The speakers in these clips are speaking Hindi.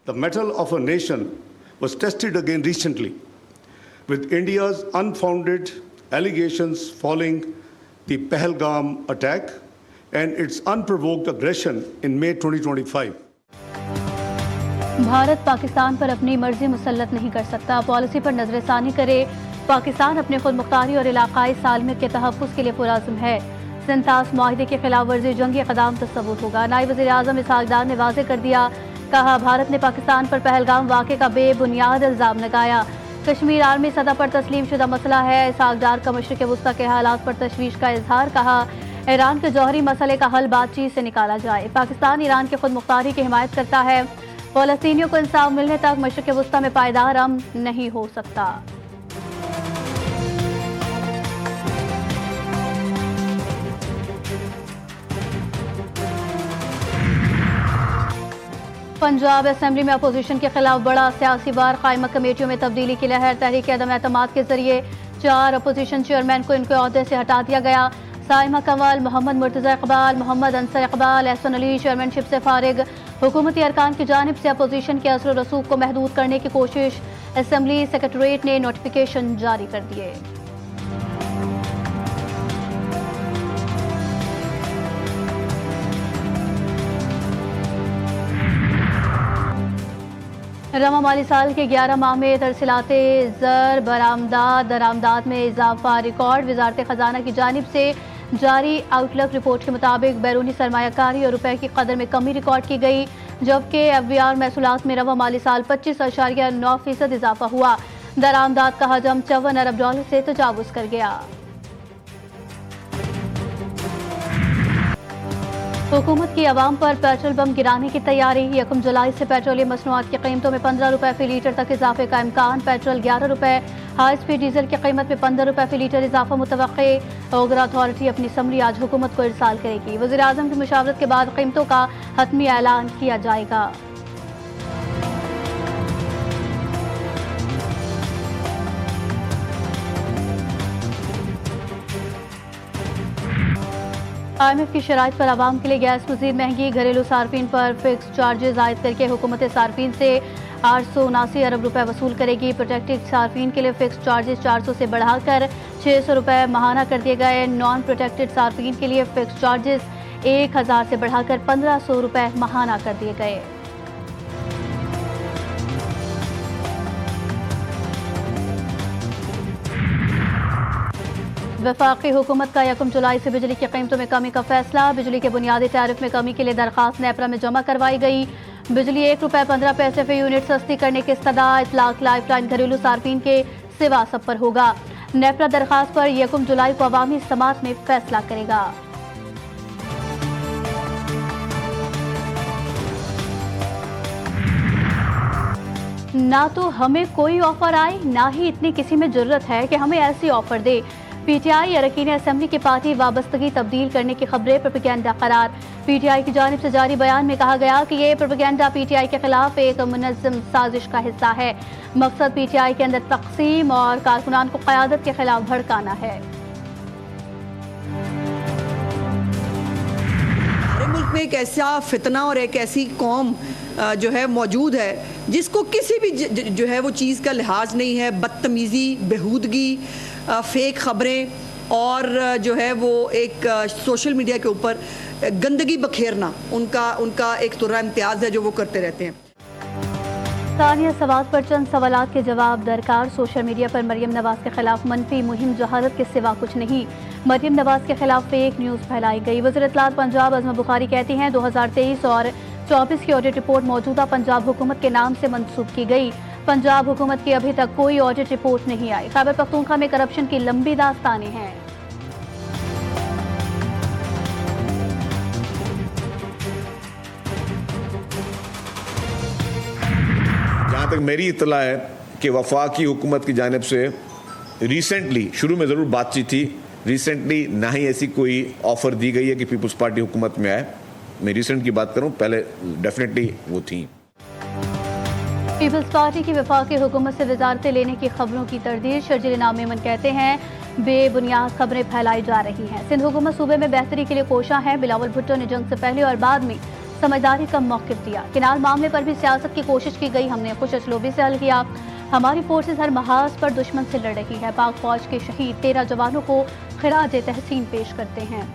The mettle of a nation was tested again recently, with India's unfounded allegations following the Pahalgam attack and its unprovoked aggression in May 2025. Bharat Pakistan पर अपनी मर्जी मुसल्लत नहीं कर सकता। पॉलिसी पर नजरसानी करे। पाकिस्तान अपने खुद मुख्तारी और इलाकाई सालमियत के तहफ़्फ़ुज़ के लिए पुरअज़्म है। सिंतास मुआहिदे की खिलाफ वर्जी जंगी क़दाम तस्वुर होगा। नायब वज़ीर आज़म इसहाक़ डार ने वाज़ेह कर दिया, कहा भारत ने पाकिस्तान पर पहलगाम वाक़े का बेबुनियाद इल्ज़ाम लगाया। कश्मीर आर्मी सतह पर तस्लीम शुदा मसला है। इसहाक़ डार का मशरिक़ वुस्ता के हालात पर तशवीश का इजहार। कहा ईरान के जौहरी मसले का हल बातचीत से निकाला जाए। पाकिस्तान ईरान की खुद मुख्तारी की हिमायत करता है। फ़लस्तीनियों को इंसाफ मिलने तक मशरिक़ वुस्ता में पायदार अमन नहीं हो सकता। पंजाब असेंबली में अपोजिशन के खिलाफ बड़ा सियासी वार। कायमा कमेटियों में तब्दीली की लहर। तहरीक अदम एतमाद के जरिए 4 अपोजिशन चेयरमैन को इनके ओहदे से हटा दिया गया। साइमा कंवल, मोहम्मद मुर्तज़ा इकबाल, मोहम्मद अंसर इकबाल, एहसन अली चेयरमैनशिप से फारिग। हुकूमती अरकान की जानिब से अपोजिशन के असर रसूख को महदूद करने की कोशिश। असेंबली सेक्रेटरीट ने नोटिफिकेशन जारी कर दिए। रवा माली साल के 11 माह में तरसीलाते ज़र बरामदात दरामदात में इजाफा रिकॉर्ड। वजारत खजाना की जानिब से जारी आउटलुक रिपोर्ट के मुताबिक बैरूनी सरमायाकारी और रुपए की कदर में कमी रिकॉर्ड की गई, जबकि FBR महसूलात में रवा माली साल 25.9% इजाफा हुआ। दरामदात का हजम $54 अरब से तजावुज़ कर गया। हुकूमत की अवाम पर पेट्रोल बम गिराने की तैयारी। 1 जुलाई से पेट्रोलियम मसनूआत की कीमतों में ₹15 फी लीटर तक इजाफे का इम्कान। पेट्रोल ₹11, हाई स्पीड डीजल की कीमत में ₹15 फी लीटर इजाफा मुतवक्के। ओगरा अथॉरिटी अपनी समरी आज हुकूमत को इरसाल करेगी। वज़ीर आज़म की मुशावरत के बाद कीमतों का हतमी ऐलान किया जाएगा। IMF की शराइत पर आवाम के लिए गैस मज़ीद महंगी। घरेलू सार्फिन पर फिक्स चार्जेस आयद करके हुकूमत सार्फिन से ₹879 अरब वसूल करेगी। प्रोटेक्टेड सार्फिन के लिए फिक्स चार्जेस 400 से बढ़ाकर ₹600 माहाना कर दिए गए। नॉन प्रोटेक्टेड सार्फिन के लिए फिक्स चार्जेस 1000 से बढ़ाकर ₹1500 माहाना कर दिए गए। वफाकी हुकूमत का 1 जुलाई से बिजली की कीमतों में कमी का फैसला। बिजली के बुनियादी टैरिफ में कमी के लिए दरखास्त नेपरा में जमा करवाई गई। बिजली ₹1.15 फी यूनिट सस्ती करने की इस्तदा। इतलाक लाइफलाइन घरेलू सार्फिन के सिवा सब पर होगा। नेपरा दरखास्त पर 1 जुलाई को अवामी समात में फैसला करेगा। ना तो हमें कोई ऑफर आए, ना ही इतनी किसी में जरूरत है कि हमें ऐसी ऑफर दे। PTI अरकान असेंबली की पार्टी वाबस्तगी तब्दील करने की खबरें प्रोपेगेंडा करार। PTI की जानिब से जारी बयान में कहा गया कि ये प्रोपेगेंडा PTI के खिलाफ एक मुनज़्ज़म साजिश का हिस्सा है। मकसद PTI के अंदर तक़सीम और कारकुनान को क़यादत के खिलाफ भड़काना है। हमारे मुल्क में एक ऐसा फितना और एक ऐसी कौम जो है मौजूद है जिसको किसी भी जो है वो चीज़ का लिहाज नहीं है। बदतमीज़ी, बेहूदगी, फेक खबरें और जो है वो एक सोशल मीडिया के ऊपर गंदगी बखेरना उनका एक तुर्रा इम्तियाज़ है जो वो करते रहते हैं। सानिया सवाल पर चंद सवालात के जवाब दरकार। सोशल मीडिया पर मरियम नवाज के खिलाफ मनफी मुहिम जहालत के सिवा कुछ नहीं। मरियम नवाज के खिलाफ फेक न्यूज़ फैलाई गई। वज़ीर इत्तलात पंजाब अज़मा बुखारी कहती हैं 2023 और 24 की ऑडिट रिपोर्ट मौजूदा पंजाब हुकूमत के नाम से मंसूब की गई। पंजाब हुकूमत की अभी तक कोई ऑडिट रिपोर्ट नहीं आई। खैबर पख्तूनख्वा में करप्शन की लंबी दास्तानें हैं। जहाँ तक मेरी इत्तला है कि वफाकी हुकूमत की जानिब से रिसेंटली, शुरू में ज़रूर बातचीत थी, रिसेंटली ना ही ऐसी कोई ऑफ़र दी गई है कि पीपल्स पार्टी हुकूमत में आए। मैं रिसेंट की बात करूं, पहले डेफिनेटली वो थी। पीपल्स पार्टी की वफाकी हुकूमत से वजारतें लेने की खबरों की तरदीद। शर्जील इनाम मेमन कहते हैं बेबुनियाद खबरें फैलाई जा रही हैं। सिंध हुकूमत सूबे में बेहतरी के लिए कोशा है। बिलावल भुट्टो ने जंग से पहले और बाद में समझदारी का मौक़िफ़ दिया। किनार मामले पर भी सियासत की कोशिश की गई, हमने खुश असलूबी से हल किया। हमारी फोर्सेस हर महाज पर दुश्मन से लड़ रही है। पाक फौज के शहीद 13 जवानों को खिराज तहसीन पेश करते हैं।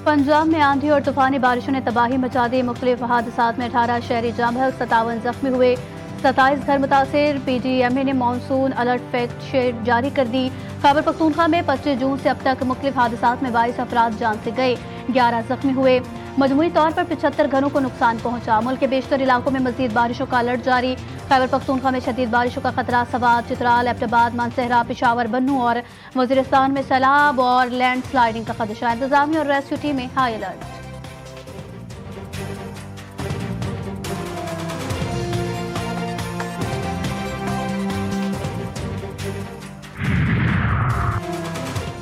पंजाब में आंधी और तूफानी बारिशों ने तबाही मचा दी। मुख्तलिफ हादसात में 18 शहरी जाम बहक, 57 जख्मी हुए, 27 घर मुतासिर। PGMA ने मानसून अलर्ट फैक्ट जारी कर दी। खैबर पख्तूनख्वा में 25 जून से अब तक मुख्तलिफ हादसात में 22 अफराद जान से गए, 11 जख्मी हुए। मजमूई तौर पर 75 घरों को नुकसान पहुंचा। मुल्क के बेशतर इलाकों में मजीद बारिशों का अलर्ट जारी। खैबर पख्तूनख्वा में शदीद बारिशों का खतरा। सवात, चित्राल, एबटाबाद, मानसहरा, पेशावर, बन्नू और वजीरिस्तान में सैलाब और लैंड स्लाइडिंग का खदशा। इंतजामिया और रेस्क्यू टीमें हाई अलर्ट।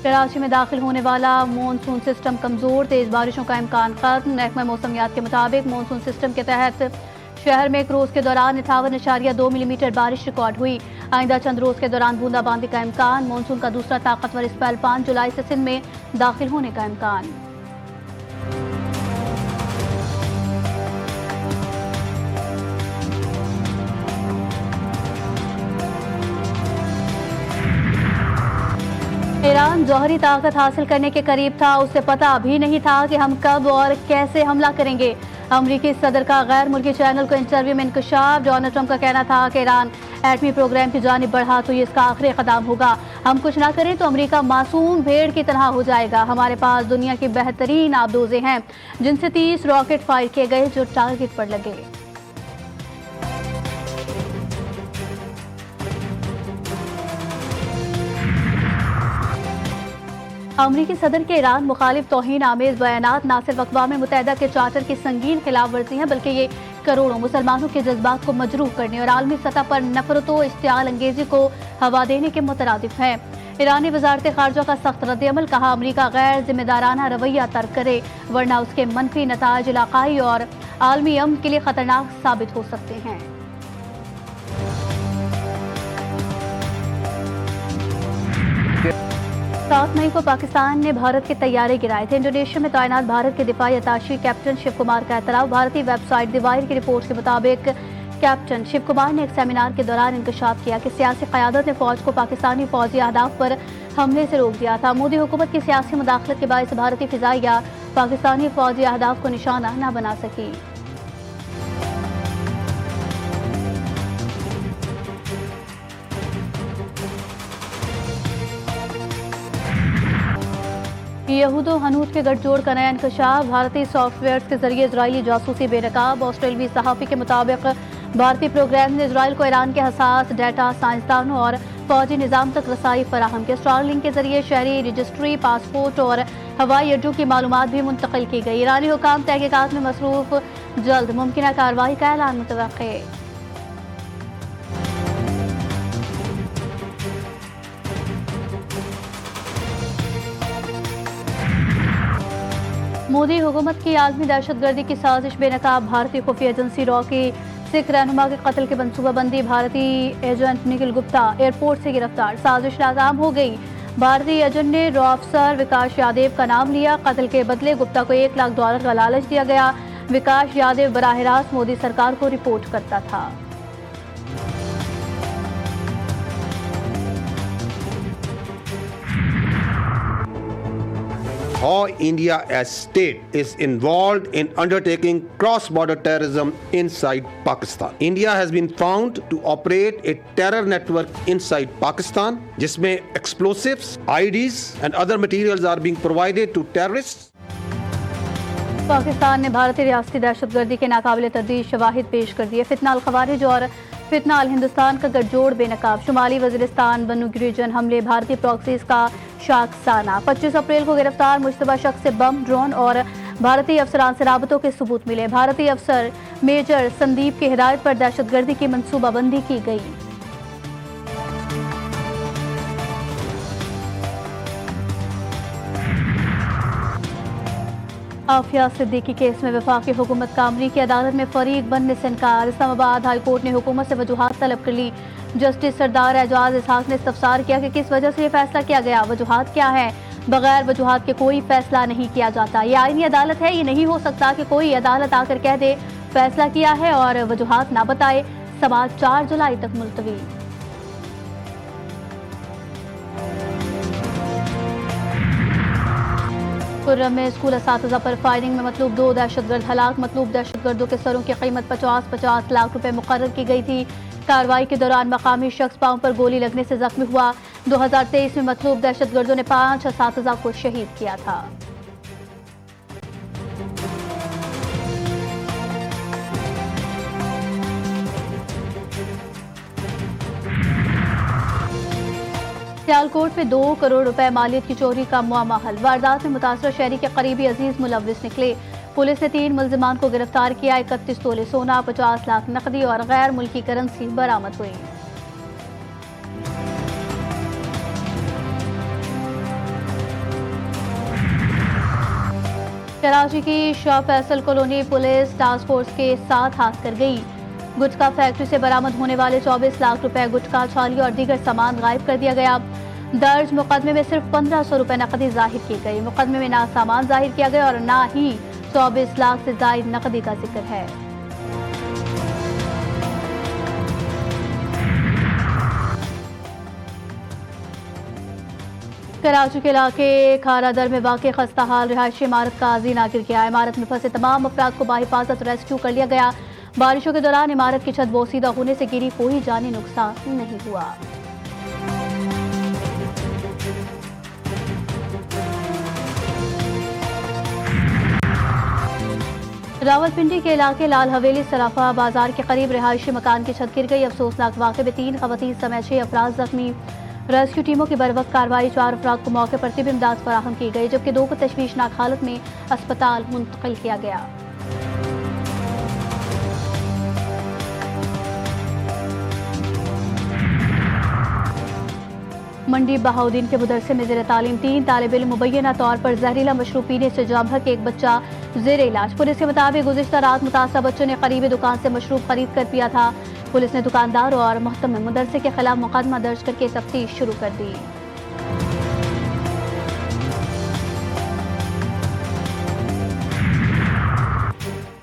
कराची में दाखिल होने वाला मानसून सिस्टम कमजोर, तेज बारिशों का इम्कान खत्म। महकमा मौसमियात के मुताबिक मानसून सिस्टम के तहत शहर में एक रोज के दौरान 58.2 मिलीमीटर बारिश रिकॉर्ड हुई। आइंदा चंद रोज के दौरान बूंदाबांदी का इम्कान। मानसून का दूसरा ताकतवर स्पेल 5 जुलाई से सिंध में दाखिल होने का इम्कान। ईरान जौहरी ताकत हासिल करने के करीब था, उसे पता भी नहीं था कि हम कब और कैसे हमला करेंगे। अमरीकी सदर का गैर मुल्की चैनल को इंटरव्यू में इंकशाफ। डोनाल्ड ट्रंप का कहना था कि ईरान एटमी प्रोग्राम की जानिब बढ़ा तो ये इसका आखिरी कदम होगा। हम कुछ ना करें तो अमरीका मासूम भेड़ की तरह हो जाएगा। हमारे पास दुनिया की बेहतरीन आबदोजें हैं जिनसे 30 रॉकेट फायर किए गए जो टारगेट पर लगे। अमरीकी सदर के ईरान मुखालिफ तौहीन आमेज बयानात न सिर्फ अक़वाम मुत्तहिदा के चार्टर की संगीन खिलाफ वर्जी हैं, बल्कि ये करोड़ों मुसलमानों के जज्बात को मजरूह करने और आलमी सतह पर नफरत व इश्तियाल अंगेजी को हवा देने के मुतरादिफ है। ईरानी वजारत खारजा का सख्त रद्दअमल, कहा अमरीका गैर जिम्मेदाराना रवैया तर्क करे वरना उसके मनफी नताज इलाकाई और आलमी अमन के लिए खतरनाक साबित हो सकते हैं। 7 मई को पाकिस्तान ने भारत के तैयारे गिराए थे। इंडोनेशिया में तैनात भारत के दिफाई अताशी कैप्टन शिव कुमार का एतराफ़। भारतीय वेबसाइट द वायर की रिपोर्ट के मुताबिक कैप्टन शिव कुमार ने एक सेमिनार के दौरान इंकशाफ किया कि सियासी क़यादत ने फ़ौज को पाकिस्तानी फ़ौजी अहदाफ पर हमले से रोक दिया था। मोदी हुकूमत की सियासी मुदाखलत के बायस भारतीय फ़िज़ाइया पाकिस्तानी फ़ौजी अहदाफ को निशाना न बना सकी। यहूद व हनूद के गठजोड़ का नया इंकशाफ। भारतीय सॉफ्टवेयर के जरिए इजरायली जासूसी बेनकाब। ऑस्ट्रेलवी सहाफ़ी के मुताबिक भारतीय प्रोग्राम ने इसराइल को ईरान के हसास डाटा, साइंसदानों और फौजी निज़ाम तक रसाई फराहम की। स्टारलिंक के जरिए शहरी रजिस्ट्री, पासपोर्ट और हवाई अड्डों की मालूमात भी मुंतकिल की गई। ईरानी हुकाम तहकीकात में मसरूफ, जल्द मुमकिन कार्रवाई का ऐलान मुतवक्के। मोदी हुकूमत की आलमी दहशतगर्दी की साजिश बेनकाब। भारतीय खुफिया एजेंसी रॉ की सिख रहनुमा के कत्ल की मनसूबाबंदी। भारतीय एजेंट निखिल गुप्ता एयरपोर्ट से गिरफ्तार, साजिश नाकाम हो गई। भारतीय एजेंट ने रॉ अफसर विकास यादव का नाम लिया। कत्ल के बदले गुप्ता को $1 लाख का लालच दिया गया। विकास यादव बराह रास्त मोदी सरकार को रिपोर्ट करता था। How India as state is involved in undertaking cross-border terrorism inside Pakistan. India has been found to operate a terror network inside Pakistan, जिसमें explosives, IDs and other materials are being provided to terrorists. Pakistan ने भारतीय रियासती दहशतगर्दी के नाकाबिले तरदीद शवाहिद पेश कर दिए। फितना अल खवारिज और फितना अल हिंदुस्तान का गठजोड़ बेनकाब। शुमाली वजीरिस्तान बन्नू गिरिजन हमले भारतीय प्रॉक्सीज का शाखसाना। 25 अप्रैल को गिरफ्तार मुश्तबा शख्स से बम, ड्रोन और भारतीय अफसरान से राबतों के सबूत मिले। भारतीय अफसर मेजर संदीप की हिदायत पर दहशतगर्दी की मनसूबाबंदी की गई। आफिया सिद्दीकी केस में वफाकी हुकूमत का अमरीकी अदालत में फरीक बनने से इनकार। इस्लामाबाद हाई कोर्ट ने हुकूमत से वजूहात तलब कर ली। जस्टिस सरदार एजाज इसहाक ने इस्तफसार किया कि किस वजह से ये फैसला किया गया, वजूहात क्या है। बगैर वजूहात के कोई फैसला नहीं किया जाता। ये आईनी अदालत है, ये नहीं हो सकता कि कोई अदालत आकर कह दे फैसला किया है और वजूहात ना बताए। समाअत 4 जुलाई तक मुलतवी। खुर्रम में स्कूल असातिज़ा पर फायरिंग में मतलूब 2 दहशतगर्द हलाक। मतलूब दहशतगर्दों के सरों की कीमत 50-50 लाख रुपए मुकर्रर की गई थी। कार्रवाई के दौरान मकामी शख्स पांव पर गोली लगने से जख्मी हुआ। 2023 में मतलूब दहशतगर्दों ने 5 असातिज़ा को शहीद किया था। सियालकोट में 2 करोड़ रुपए मालियत की चोरी का मुआमा हल। वारदात में मुतासर शहरी के करीबी अजीज मुलव्विस निकले। पुलिस ने 3 मुल्जिमान को गिरफ्तार किया। 31 तोले सोना, 50 लाख नकदी और गैर मुल्की करेंसी बरामद हुई। कराची की Shah Faisal colony police task force के साथ हाथ कर गई। गुटखा फैक्ट्री से बरामद होने वाले 24 लाख रुपए गुटखा, छाली और दीगर सामान गायब कर दिया गया। दर्ज मुकदमे में सिर्फ 1500 रुपए नकदी जाहिर की गई। मुकदमे में ना सामान जाहिर किया गया और ना ही 24 लाख से जायद नकदी का जिक्र है। कराची के इलाके खारादर में वाक़ खस्ता हाल रिहायशी इमारत का आज़ीना गिर गया। इमारत में फंसे तमाम अफराद को बाहिफाजत रेस्क्यू कर लिया गया। बारिशों के दौरान इमारत की छत बोसीदा होने से गिरी, कोई जानी नुकसान नहीं हुआ। रावलपिंडी के इलाके लाल हवेली सराफा बाजार के करीब रिहायशी मकान की छत गिर गई। अफसोसनाक वाक़े में 3 खवातीन समेत 6 अफराद जख्मी। रेस्क्यू टीमों की बरवक्त कार्रवाई 4 अफराद को मौके पर तिब्बी इमदाद फराहम की गई, जबकि 2 को तशवीशनाक हालत में अस्पताल मुंतकिल किया गया। मंडी बहाउद्दीन के मदरसे में ज़ेर तालीम 3 तालिब इल्म मुबैना तौर पर जहरीला मशरूब पीने से जाम भर के एक बच्चा ज़ेर इलाज। पुलिस के मुताबिक गुज़िश्ता रात मुतासब बच्चों ने करीबी दुकान से मशरूब खरीद कर पिया था। पुलिस ने दुकानदार और मुहतमिम मदरसे के खिलाफ मुकदमा दर्ज करके तफ्तीश शुरू कर दी।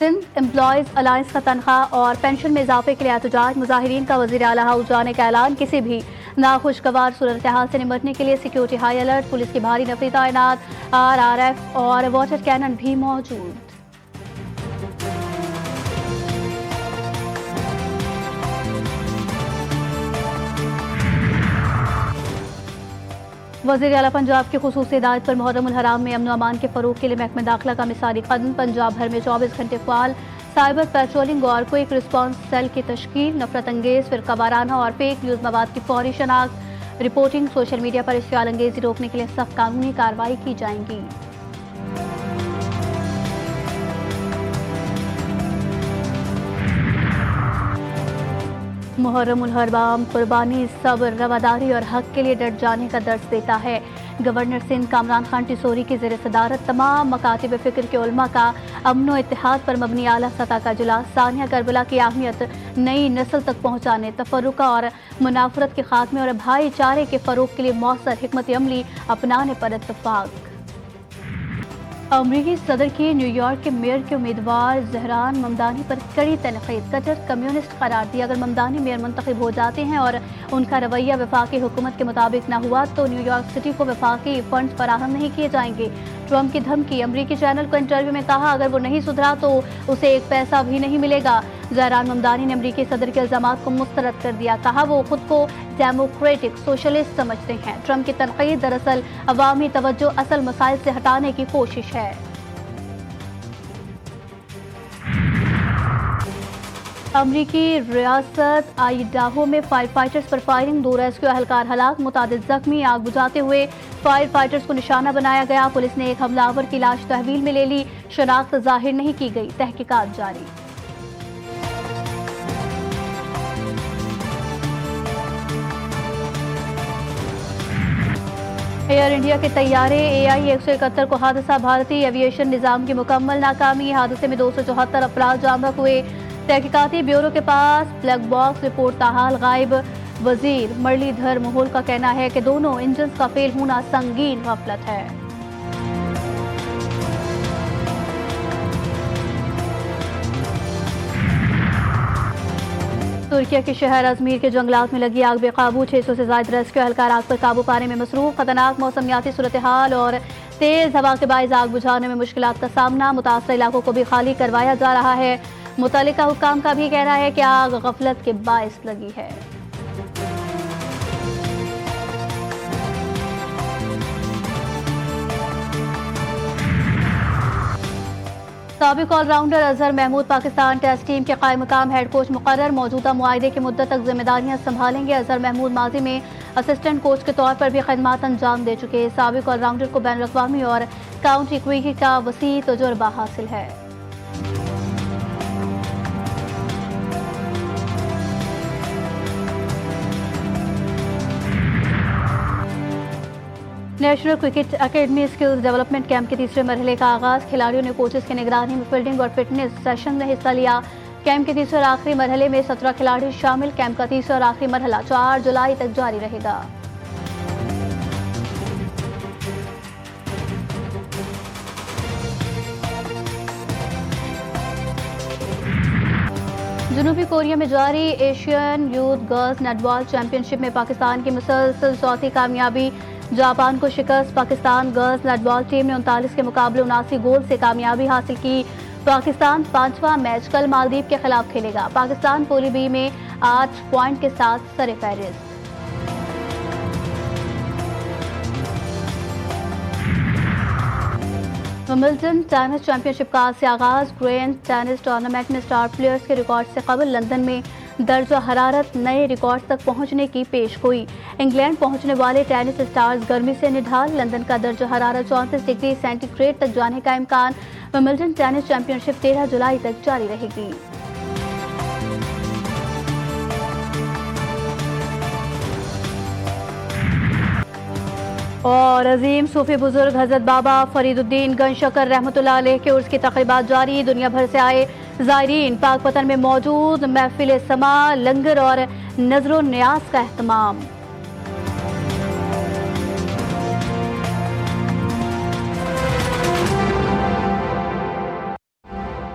सिंध एम्प्लॉयज अलायंस का तनख्वाह और पेंशन में इजाफे के लिए एहतजाज। मुजाहिरीन का वज़ीर आला हाउस जाने का ऐलान। किसी भी नाखुशगवार सूरत हाल से निपटने के लिए सिक्योरिटी हाई अलर्ट। पुलिस की भारी नफरी तैनात, RRF और वाटर कैनन भी मौजूद। वज़ीर आला पंजाब की खुसूसी हिदायत पर मुहर्रम उल हराम में अमन अमान के फरोग के लिए महकमे दाखिला का मिसाली कदम। पंजाब भर में 24 घंटे फ़ाल साइबर पेट्रोलिंग और क्विक रिस्पांस सेल की तश्कील। नफरत अंगेज, फिरका वाराना और फेक न्यूज़ मवाद की फौरी शनाख्त, रिपोर्टिंग। सोशल मीडिया पर इश्तियाल अंगेजी रोकने के लिए सख्त कानूनी कार्रवाई की जाएंगी। मुहर्रम उल हराम कुर्बानी, सब्र, रवादारी और हक के लिए डट जाने का दर्स देता है। गवर्नर सिंध कामरान खान टिसोरी की ज़ेर सदारत तमाम मकातिब फ़िक्र के उलमा का अमन व इत्तेहाद पर मबनी आला सतह का इजलास। सानिया करबला की अहमियत नई नस्ल तक पहुँचाने, तफर्रुका और मुनाफरत के खात्मे और भाईचारे के फ़रोग के लिए मौसर हिकमत अमली अपनाने पर इत्तफाक। अमरीकी सदर की न्यूयॉर्क के मेयर के उम्मीदवार जहरान ममदानी पर कड़ी तनकीद। कट्टर कम्युनिस्ट करार दिया। अगर ममदानी मेयर मुंतखब हो जाते हैं और उनका रवैया वफाकी हुकूमत के मुताबिक न हुआ तो न्यूयॉर्क सिटी को वफाकी फंड फराहम नहीं किए जाएंगे। ट्रंप की धमकी। अमरीकी चैनल को इंटरव्यू में कहा, अगर वो नहीं सुधरा तो उसे एक पैसा भी नहीं मिलेगा। जहरान ममदानी ने अमरीकी सदर के इल्जामात को मुस्तरद कर दिया। कहा वो खुद को डेमोक्रेटिक सोशलिस्ट समझते हैं। ट्रंप की तनकीद दरअसल अवामी तवज्जो असल मसाइल से हटाने की कोशिश है। अमरीकी रियासत आइडाहो में फायर फाइटर्स पर फायरिंग, 2 रेस्क्यू एहलकार हलाक, मुतादिद जख्मी। आग बुझाते हुए फायर फाइटर्स को निशाना बनाया गया। पुलिस ने एक हमलावर की लाश तहवील में ले ली। शनाख्त जाहिर नहीं की गई, तहकीकात जारी। एयर इंडिया के तैयारे AI-171 को हादसा। भारतीय एविएशन निज़ाम की मुकम्मल नाकामी। हादसे में 274 अफराद जाम बहक हुए। तहकीकाती ब्यूरो के पास ब्लैक बॉक्स रिपोर्ट ताहाल गायब। वजीर मुरलीधर मोहोल का कहना है कि दोनों इंजन का फेल होना संगीन गफलत है। तुर्की के शहर अजमीर के जंगलात में लगी आग बेकाबू, 600 से ज्यादा रेस्क्यू एहलकार आग पर काबू पाने में मसरूफ। खतरनाक मौसमियाती सूरत हाल और तेज हवा के बायस आग बुझाने में मुश्किलात का सामना, मुतासर इलाकों को भी खाली करवाया जा रहा है। मुतल्लिका हुक्काम का भी कहना है कि आग गफलत के बायस लगी है। साबिक allrounder Azhar Mahmood Pakistan test team के कायम मकाम हेड कोच मुकर्रर, मौजूदा मुआहदे की मुद्दत तक जिम्मेदारियां संभालेंगे। अजहर महमूद माजी में असिस्टेंट कोच के तौर पर भी खदमात अंजाम दे चुके। साबिक ऑलराउंडर को बैनुल अक़वामी और काउंटी क्रिकेट का वसी तजुर्बा हासिल है। National cricket academy skills development camp के तीसरे मरहले का आगाज, खिलाड़ियों ने कोचेस की निगरानी में फील्डिंग और फिटनेस सेशन में हिस्सा लिया। कैंप के तीसरे और आखिरी मरहले में 17 खिलाड़ी शामिल। कैंप का तीसरा और आखिरी मरहला 4 जुलाई तक जारी रहेगा। जनूबी कोरिया में जारी Asian youth girls netball championship में पाकिस्तान की मुसलसल चौथी कामयाबी, जापान को शिकस्त। पाकिस्तान गर्ल्स नेटबॉल टीम ने 39 के मुकाबले 79 गोल से कामयाबी हासिल की। पाकिस्तान 5वां मैच कल मालदीव के खिलाफ खेलेगा। पाकिस्तान पूल बी में 8 पॉइंट के साथ सरे-फहरिस्त। विंबलडन टेनिस चैंपियनशिप का आज से आगाज, ग्रैंड टेनिस टूर्नामेंट में स्टार प्लेयर्स के रिकॉर्ड से कबल लंदन में दर्जा हरारत नए रिकॉर्ड तक पहुंचने की पेशगोई। इंग्लैंड पहुंचने वाले टेनिस स्टार्स गर्मी से निढाल, लंदन का दर्जा हरारत 34 डिग्री सेंटीग्रेड तक जाने का इम्कान। विंबलडन टेनिस चैंपियनशिप 13 जुलाई तक जारी रहेगी। और अजीम सूफी बुजुर्ग हजरत बाबा फरीदुद्दीन गंज शकर रहमतुल्लाह अलैह के उर्स की तक़रीबात जारी। दुनिया भर से आए ज़ायरीन पाक पतन में मौजूद। महफिल समा, लंगर और नजरो न्याज का एहतमाम।